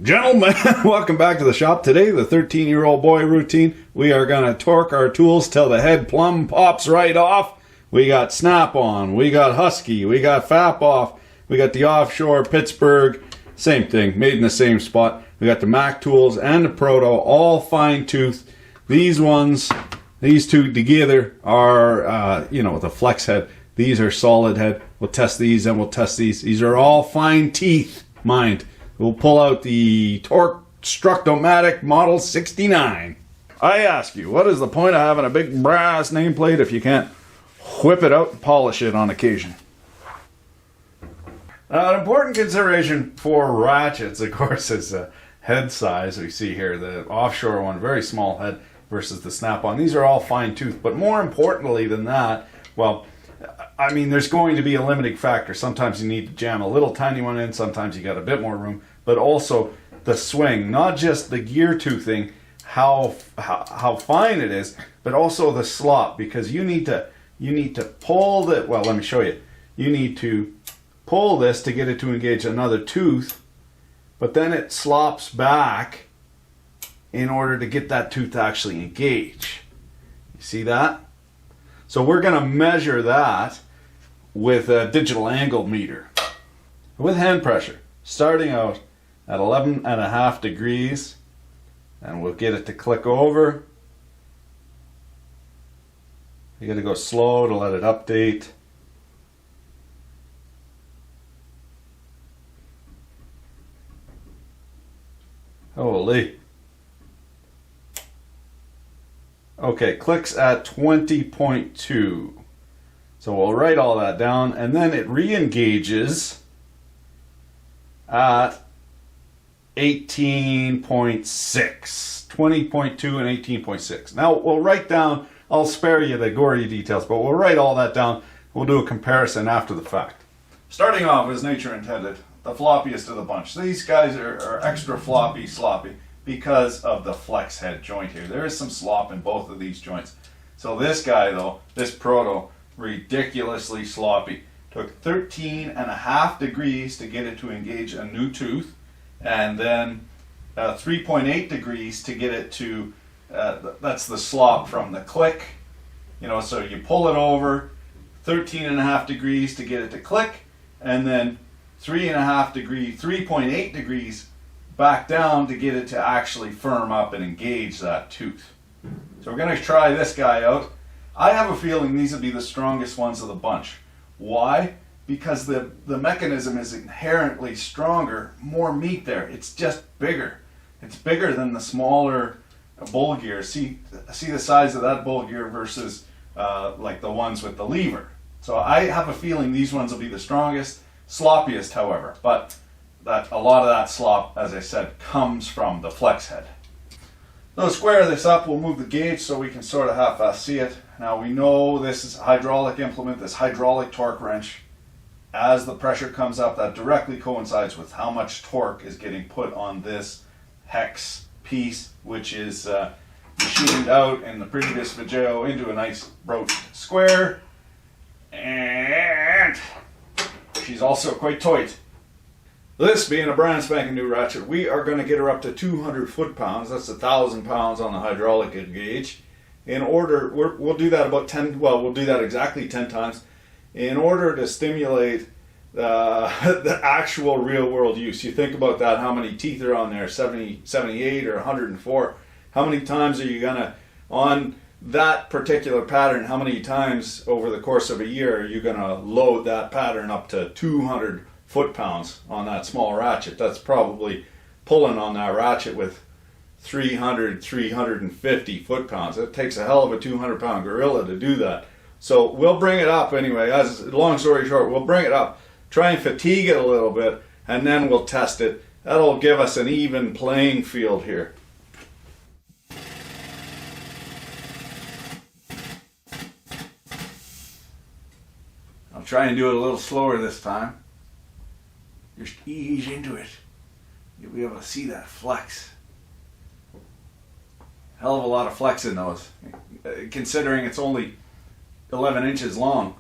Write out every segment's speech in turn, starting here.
Gentlemen, welcome back to the shop. Today, the 13-year-old boy routine. We are going to torque our tools till the head plumb pops right off. We got Snap-on, we got Husky, we got Fap-off, we got the offshore Pittsburgh, same thing, made in the same spot. We got the Mac tools and the Proto, all fine-tooth. These ones, these two together are, the flex head. These are solid head. We'll test these and we'll test these. These are all fine teeth, mind. We'll pull out the Torque Structomatic Model 69. I ask you, what is the point of having a big brass nameplate if you can't whip it out and polish it on occasion? An important consideration for ratchets, of course, is head size. We see here the offshore one, very small head versus the Snap-on. These are all fine tooth, but more importantly than that, well, I mean, there's going to be a limiting factor. Sometimes you need to jam a little tiny one in, sometimes you got a bit more room, but also the swing, not just the gear toothing, how fine it is, but also the slop, because you need to pull the, well, let me show you. You need to pull this to get it to engage another tooth, but then it slops back in order to get that tooth to actually engage. You see that? So we're going to measure that with a digital angle meter with hand pressure, starting out at 11.5 degrees, and we'll get it to click over. You got to go slow to let it update. Holy. Okay, clicks at 20.2. So we'll write all that down, and then it re-engages at 18.6. 20.2 and 18.6. Now we'll write down, I'll spare you the gory details, but we'll write all that down. We'll do a comparison after the fact. Starting off as nature intended, the floppiest of the bunch. These guys are extra sloppy, because of the flex head joint here. There is some slop in both of these joints. So this guy though, this Proto, ridiculously sloppy. Took 13.5 degrees to get it to engage a new tooth, and then 3.8 degrees to get it to, that's the slop from the click. So you pull it over, 13.5 degrees to get it to click, and then 3.8 degrees back down to get it to actually firm up and engage that tooth. So we're going to try this guy out. I have a feeling these will be the strongest ones of the bunch. Why? Because the mechanism is inherently stronger, more meat there. It's just bigger. It's bigger than the smaller bull gear. See the size of that bull gear versus like the ones with the lever. So I have a feeling these ones will be the strongest, sloppiest however, but that a lot of that slop, as I said, comes from the flex head. So to square this up, we'll move the gauge so we can sort of half see it. Now we know this is a hydraulic implement, this hydraulic torque wrench. As the pressure comes up, that directly coincides with how much torque is getting put on this hex piece, which is machined out in the previous video into a nice broached square. And she's also quite tight. This being a brand spanking new ratchet, we are going to get her up to 200 foot-pounds. That's 1,000 pounds on the hydraulic gauge. In order, we'll do that about 10, well, we'll do that exactly 10 times in order to stimulate the actual real-world use. You think about that, how many teeth are on there, 70, 78 or 104. How many times are you going to, on that particular pattern, how many times over the course of a year are you going to load that pattern up to 200 foot-pounds on that small ratchet? That's probably pulling on that ratchet with 300, 350 foot-pounds. It takes a hell of a 200-pound gorilla to do that. So we'll bring it up anyway. As long story short, we'll bring it up, try and fatigue it a little bit, and then we'll test it. That'll give us an even playing field here. I'll try and do it a little slower this time. Just ease into it. You'll be able to see that flex. Hell of a lot of flex in those, considering it's only 11 inches long.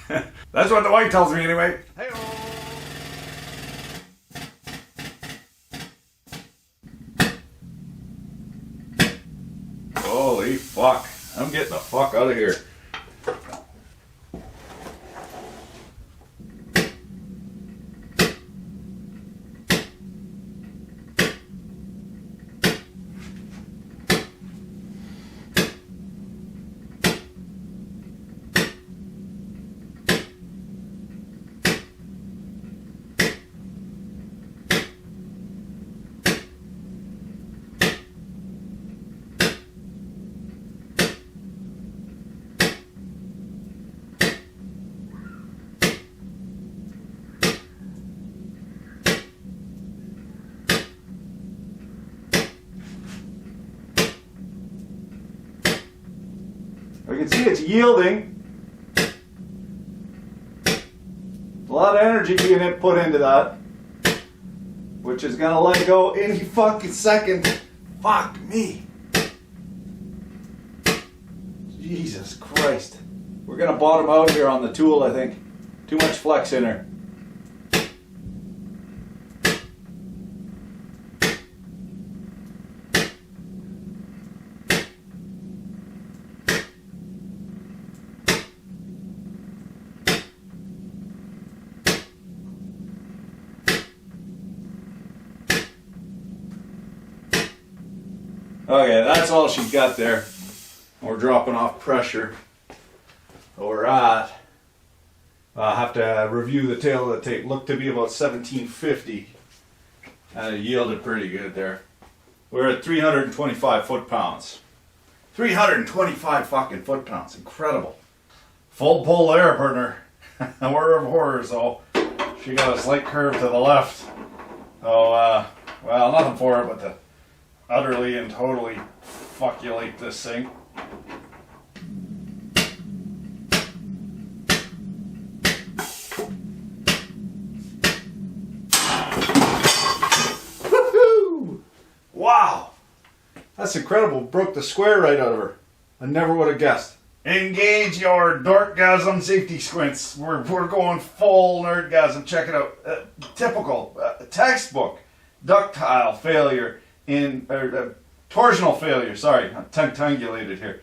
That's what the wife tells me anyway. Hey-oh. fuck. I'm getting the fuck out of here. We can see it's yielding. A lot of energy being put into that, which is gonna let go any fucking second. Fuck me. Jesus Christ. We're gonna bottom out here on the tool, I think. Too much flex in her. Okay, that's all she's got there. We're dropping off pressure. We're at, I'll have to review the tail of the tape. Looked to be about 1750. And it yielded pretty good there. We're at 325 foot-pounds. 325 fucking foot-pounds. Incredible. Full pull there, partner. Horror of horrors, though. She got a slight curve to the left. So, well, nothing for it but to utterly and totally fuckulate this thing. Woohoo! Wow! That's incredible. Broke the square right out of her. I never would have guessed. Engage your dorkgasm safety squints. We're going full nerdgasm. Check it out. Typical textbook ductile failure in torsional failure. Sorry, I'm tongue-tangulated here.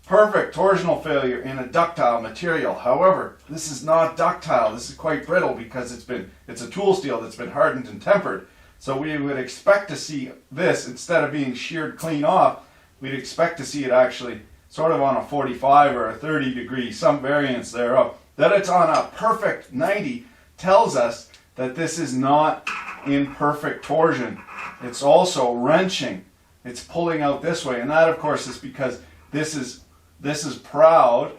Perfect torsional failure in a ductile material. However, this is not ductile. This is quite brittle because it's a tool steel that's been hardened and tempered. So we would expect to see this, instead of being sheared clean off, we'd expect to see it actually sort of on a 45 or a 30 degree, some variance thereof. That it's on a perfect 90 tells us that this is not in perfect torsion. It's also wrenching. It's pulling out this way, and that of course is because this is proud,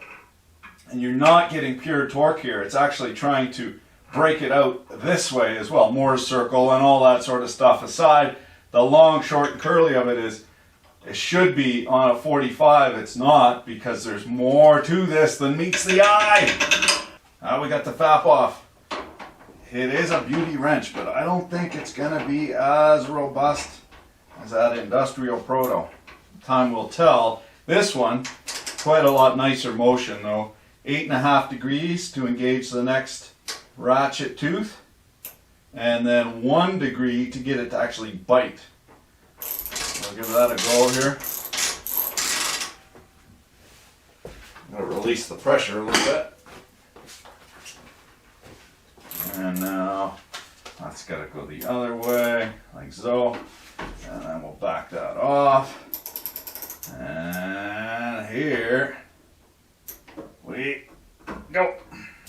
and you're not getting pure torque here. It's actually trying to break it out this way as well. Moore's circle and all that sort of stuff aside, the long, short, and curly of it is, it should be on a 45. It's not, because there's more to this than meets the eye. Now we got the fap off. It is a beauty wrench, but I don't think it's going to be as robust as that industrial proto. Time will tell. This one, quite a lot nicer motion though. 8.5 degrees to engage the next ratchet tooth, and then 1 degree to get it to actually bite. I'll give that a go here. I'm going to release the pressure a little bit. And now that's got to go the other way, like so. And then we'll back that off. And here we go.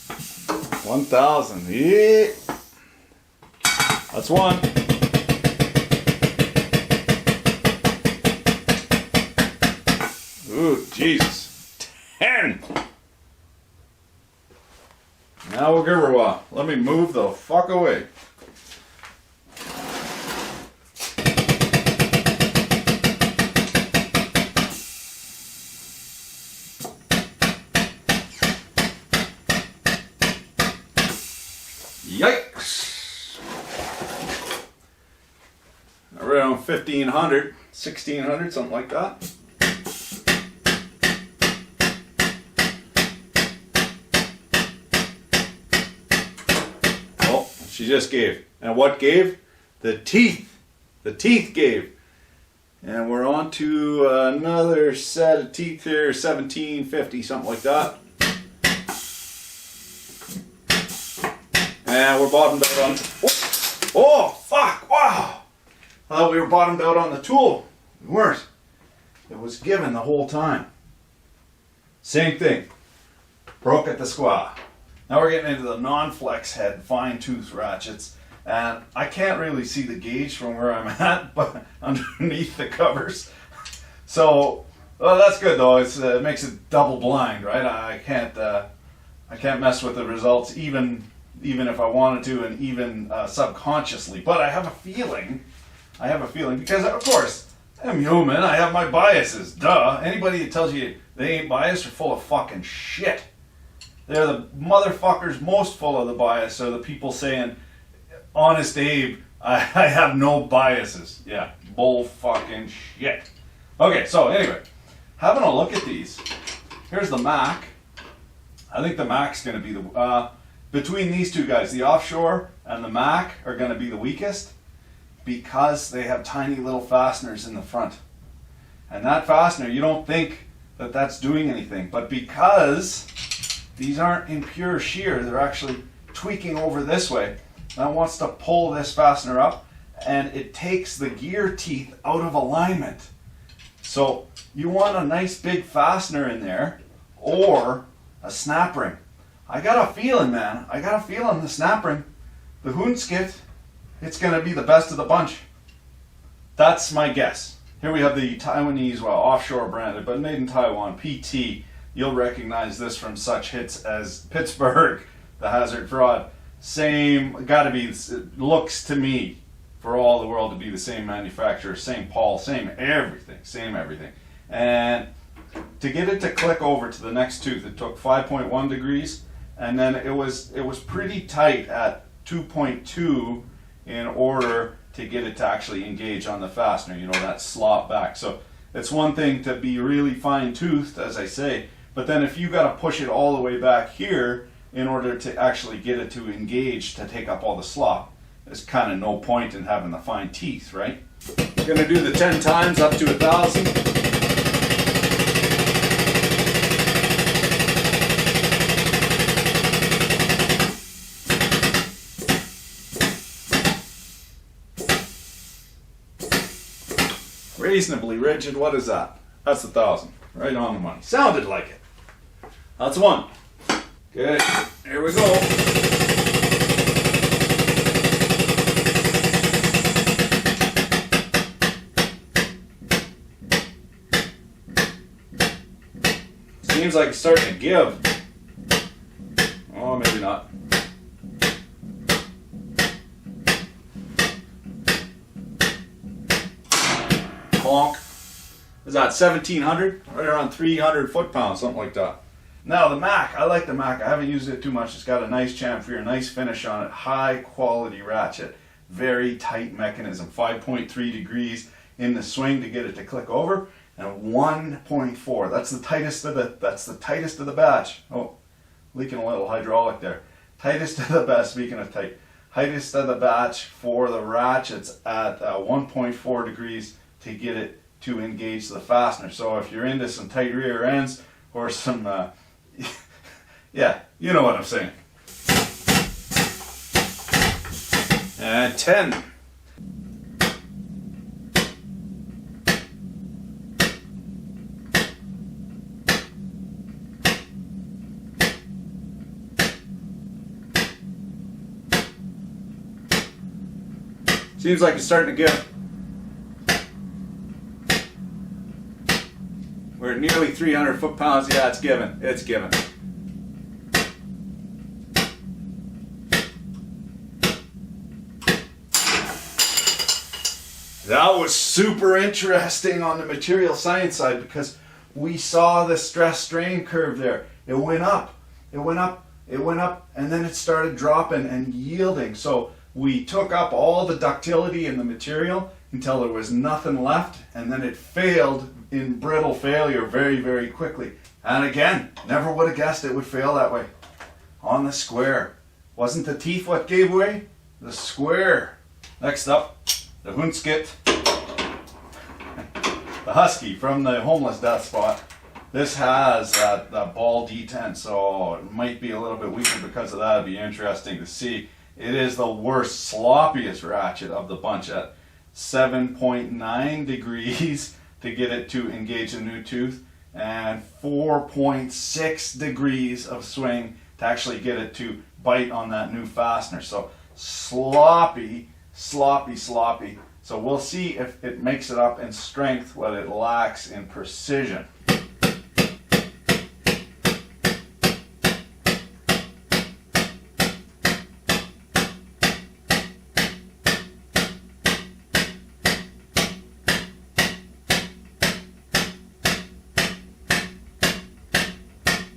1,000. Yeah. That's one. Ooh, Jesus. 10. Now we'll give her a while. Let me move the fuck away. Yikes. Around 1,500, 1,600, something like that. She just gave. And what gave? The teeth. The teeth gave. And we're on to another set of teeth here, 1750, something like that. And we're bottomed out on... Oh, fuck, wow! I thought we were bottomed out on the tool. We weren't. It was given the whole time. Same thing. Broke at the squaw. Now we're getting into the non-flex head fine tooth ratchets. And I can't really see the gauge from where I'm at, but underneath the covers. So, well, that's good though. It makes it double blind, right? I can't mess with the results even if I wanted to, and even subconsciously. But I have a feeling because of course I'm human. I have my biases. Duh. Anybody that tells you they ain't biased are full of fucking shit. They're the motherfuckers most full of the bias. So the people saying, "Honest Abe, I have no biases." Yeah, bull fucking shit. Okay, so anyway, having a look at these. Here's the Mac. I think the Mac's going to be the between these two guys, the Offshore and the Mac are going to be the weakest because they have tiny little fasteners in the front. And that fastener, you don't think that that's doing anything, but because these aren't in pure shear, they're actually tweaking over this way. That wants to pull this fastener up, and it takes the gear teeth out of alignment. So you want a nice big fastener in there, or a snap ring. I got a feeling, man. I got a feeling the snap ring, the Hunskit, it's going to be the best of the bunch. That's my guess. Here we have the Taiwanese, well, Offshore branded, but made in Taiwan, PT. You'll recognize this from such hits as Pittsburgh, the Hazard Fraud. Same, gotta be, it looks to me, for all the world to be the same manufacturer, same Paul, same everything. And to get it to click over to the next tooth, it took 5.1 degrees, and then it was pretty tight at 2.2 in order to get it to actually engage on the fastener, you know, that slot back. So it's one thing to be really fine-toothed, as I say, but then if you got to push it all the way back here in order to actually get it to engage, to take up all the slop, there's kind of no point in having the fine teeth, right? We're going to do the 10 times up to 1,000. Reasonably rigid, what is that? That's 1,000, right on the money. Sounded like it. That's one. Good, here we go. Seems like it's starting to give. Oh, maybe not. Bonk. Is that 1,700? Right around 300 foot-pounds, something like that. Now the Mac, I like the Mac. I haven't used it too much. It's got a nice chamfer, nice finish on it. High quality ratchet. Very tight mechanism. 5.3 degrees in the swing to get it to click over. And 1.4. That's the tightest of the batch. Oh, leaking a little hydraulic there. Tightest of the batch, speaking of tight. Tightest of the batch for the ratchets at 1.4 degrees to get it to engage the fastener. So if you're into some tight rear ends or some, yeah, you know what I'm saying. And 10. Seems like it's starting to give. We're at nearly 300 foot-pounds. Yeah, it's given. It's given. That was super interesting on the material science side because we saw the stress-strain curve there. It went up. It went up. It went up. And then it started dropping and yielding. So we took up all the ductility in the material until there was nothing left, and then it failed in brittle failure very, very quickly. And again, never would have guessed it would fail that way. On the square. Wasn't the teeth what gave way? The square. Next up, the Hunskit. the Husky from the homeless death spot. This has that ball detent, so it might be a little bit weaker because of that. It'd be interesting to see. It is the worst, sloppiest ratchet of the bunch at 7.9 degrees to get it to engage a new tooth, and 4.6 degrees of swing to actually get it to bite on that new fastener. So sloppy, sloppy, sloppy. So we'll see if it makes it up in strength what it lacks in precision.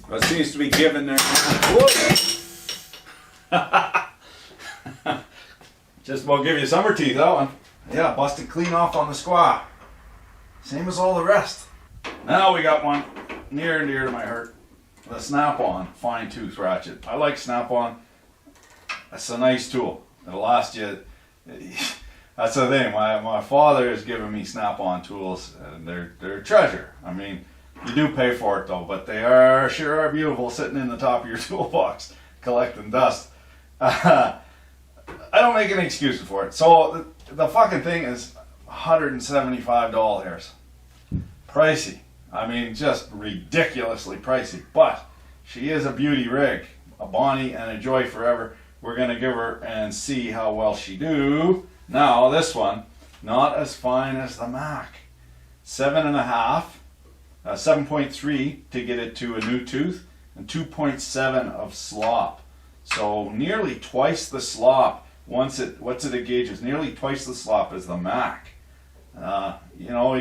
Well, it seems to be giving there. Just about give you summer teeth, that one. Yeah, busted clean off on the squat. Same as all the rest. Now we got one near and dear to my heart. The Snap-on fine tooth ratchet. I like Snap-on. That's a nice tool. It'll last you. That's the thing. My father has given me Snap-on tools, and they're a treasure. I mean, you do pay for it though, but they sure are beautiful sitting in the top of your toolbox collecting dust. I don't make any excuses for it. So the fucking thing is $175. Pricey. I mean, just ridiculously pricey. But she is a beauty rig, a Bonnie and a joy forever. We're going to give her and see how well she do. Now this one, not as fine as the Mac. 7.3 to get it to a new tooth, and 2.7 of slop. So nearly twice the slop. Once it engages, nearly twice the slop as the Mac. You know,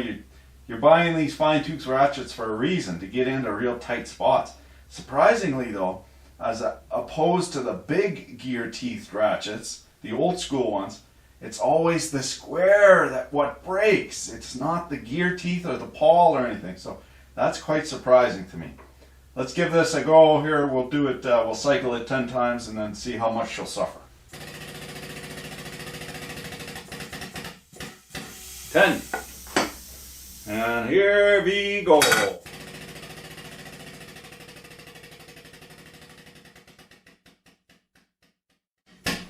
you're buying these fine tooth ratchets for a reason, to get into real tight spots. Surprisingly though, as opposed to the big gear teeth ratchets, the old school ones, it's always the square that what breaks. It's not the gear teeth or the pawl or anything. So that's quite surprising to me. Let's give this a go here. We'll do it, we'll cycle it 10 times and then see how much she'll suffer. 10. And here we go.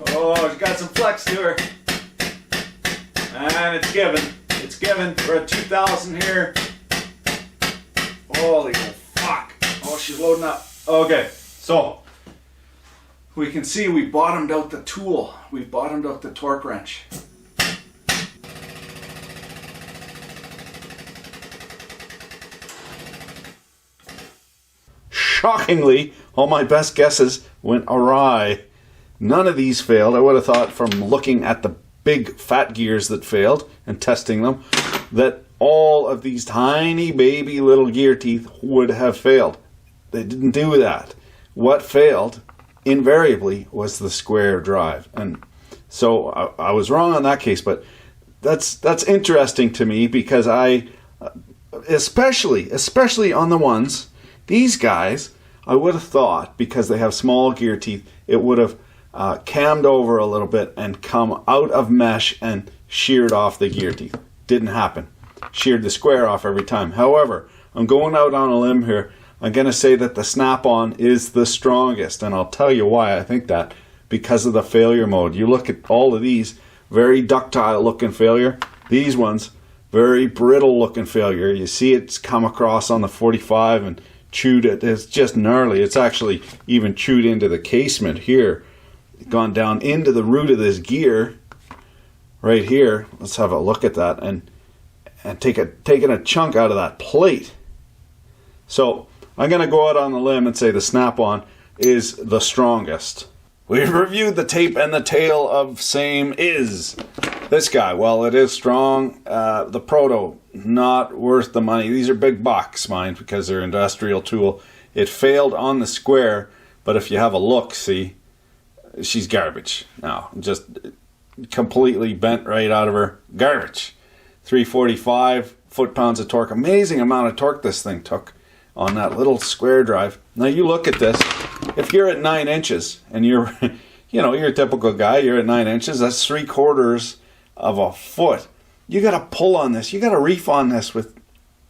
Oh, she's got some flex to her. And it's given. It's given for a 2000 here. Holy fuck. Oh, she's loading up. Okay, so we can see we bottomed out the tool. We bottomed out the torque wrench. Shockingly, all my best guesses went awry. None of these failed. I would have thought from looking at the big fat gears that failed and testing them that all of these tiny baby little gear teeth would have failed. They didn't do that. What failed invariably was the square drive. And so I was wrong on that case, but that's interesting to me because I, especially on the ones, these guys, I would have thought, because they have small gear teeth, it would have cammed over a little bit and come out of mesh and sheared off the gear teeth. Didn't happen. Sheared the square off every time. However, I'm going out on a limb here. I'm going to say that the Snap-on is the strongest, and I'll tell you why I think that. Because of the failure mode. You look at all of these, very ductile looking failure. These ones, very brittle looking failure. You see it's come across on the 45 and chewed it. It's just gnarly. It's actually even chewed into the casement here. Gone down into the root of this gear right here. Let's have a look at that and taking a chunk out of that plate. So I'm going to go out on the limb and say the Snap-on is the strongest. We've reviewed the tape and the tail of same is. This guy, well, it is strong. The Proto, not worth the money. These are big bucks, mind, because they're industrial tool. It failed on the square, but if you have a look, see, she's garbage. No, just completely bent right out of her. Garbage. 345 foot-pounds of torque. Amazing amount of torque this thing took on that little square drive. Now you look at this. If you're at 9 inches and you're, you're a typical guy, you're at 9 inches, that's 3/4 of a foot. You got to pull on this. You got to reef on this with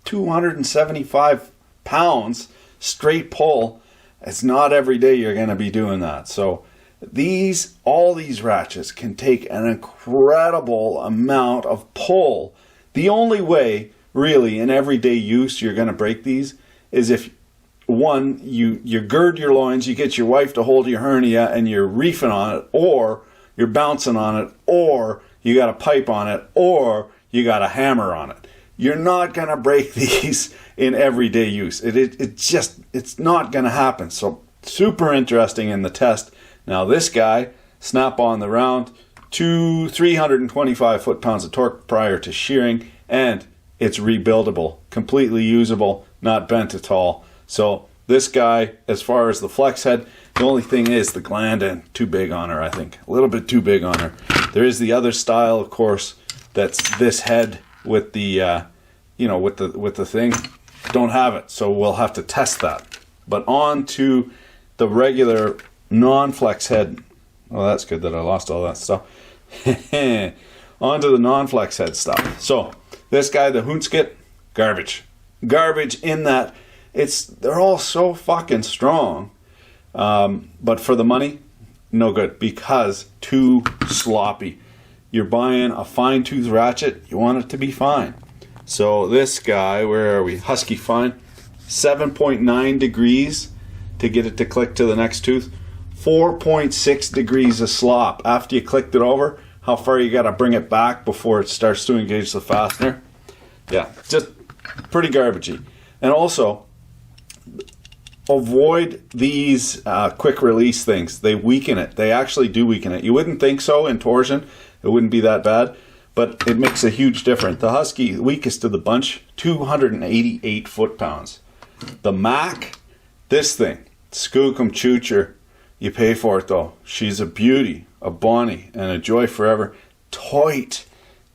275 pounds straight pull. It's not every day you're going to be doing that. So all these ratchets can take an incredible amount of pull. The only way, really, in everyday use you're going to break these is if, one, you gird your loins, you get your wife to hold your hernia and you're reefing on it, or you're bouncing on it, or you got a pipe on it, or you got a hammer on it. You're not going to break these in everyday use. It's not going to happen. So super interesting in the test. Now this guy, snap on the round, 325 foot-pounds of torque prior to shearing, and it's rebuildable, completely usable, not bent at all. So this guy, as far as the flex head, the only thing is the gland end too big on her, I think. A little bit too big on her. There is the other style, of course, that's this head with the, with the thing. Don't have it, so we'll have to test that. But on to the regular non-flex head. Well, that's good that I lost all that stuff. On to the non-flex head stuff. So this guy, the Hunskit, garbage. Garbage in that they're all so fucking strong. But for the money, no good, because too sloppy. You're buying a fine tooth ratchet, you want it to be fine. So this guy, where are we? Husky Fine, 7.9 degrees to get it to click to the next tooth. 4.6 degrees of slop. After you clicked it over, how far you got to bring it back before it starts to engage the fastener. Yeah, just pretty garbagey. And also, avoid these quick release things. They weaken it. They actually do weaken it. You wouldn't think so in torsion. It wouldn't be that bad, but it makes a huge difference. The Husky, weakest of the bunch, 288 foot-pounds. The Mac, this thing, Skookum Choocher, you pay for it though. She's a beauty, a bonnie, and a joy forever. Toit.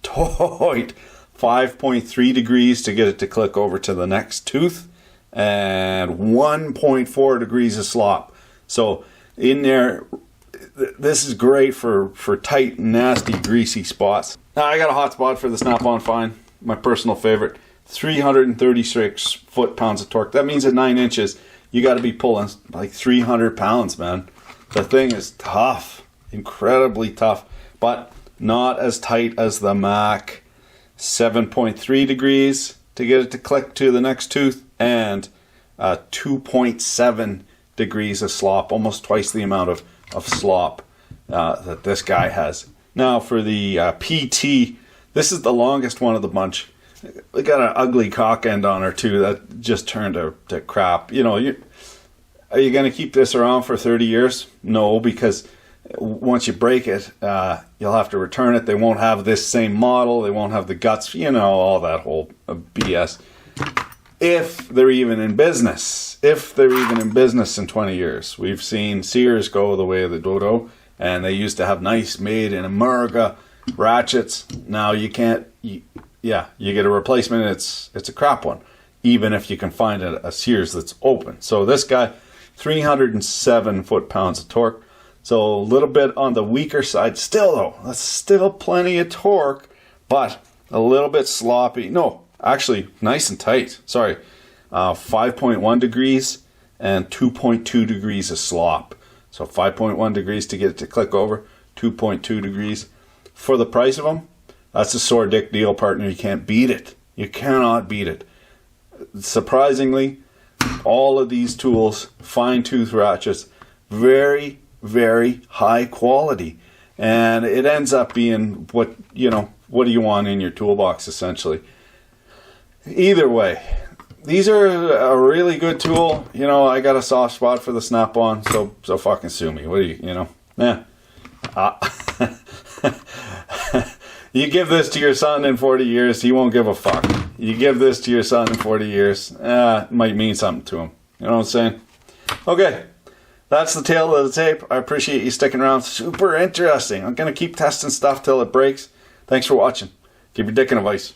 5.3 degrees to get it to click over to the next tooth, and 1.4 degrees of slop. So in there, this is great for tight, nasty, greasy spots. Now I got a hot spot for the Snap-on Fine, my personal favorite. 336 foot-pounds of torque. That means at 9 inches, you got to be pulling like 300 pounds, man. The thing is tough, incredibly tough, but not as tight as the Mac. 7.3 degrees to get it to click to the next tooth, and 2.7 degrees of slop, almost twice the amount of slop that this guy has. Now for the PT, this is the longest one of the bunch. It got an ugly cock end on her too that just turned to crap. Are you going to keep this around for 30 years? No, because once you break it, you'll have to return it. They won't have this same model. They won't have the guts, all that whole BS. If they're even in business. If they're even in business in 20 years. We've seen Sears go the way of the dodo, and they used to have nice made in America ratchets. Now you can't, you get a replacement, it's a crap one. Even if you can find a Sears that's open. So this guy, 307 foot-pounds of torque. So a little bit on the weaker side. Still though, that's still plenty of torque, but a little bit sloppy. No, actually nice and tight. Sorry. 5.1 degrees and 2.2 degrees of slop. So 5.1 degrees to get it to click over, 2.2 degrees. For the price of them, that's a sore dick deal, partner. You can't beat it. You cannot beat it. Surprisingly, all of these tools, fine tooth ratchets, very, very high quality. And it ends up being what do you want in your toolbox, essentially. Either way, these are a really good tool. I got a soft spot for the Snap-on, so fucking sue me. What do you. You give this to your son in 40 years, he won't give a fuck. You give this to your son in 40 years, it might mean something to him. You know what I'm saying? Okay, that's the tail of the tape. I appreciate you sticking around. Super interesting. I'm going to keep testing stuff till it breaks. Thanks for watching. Keep your dick in a vice.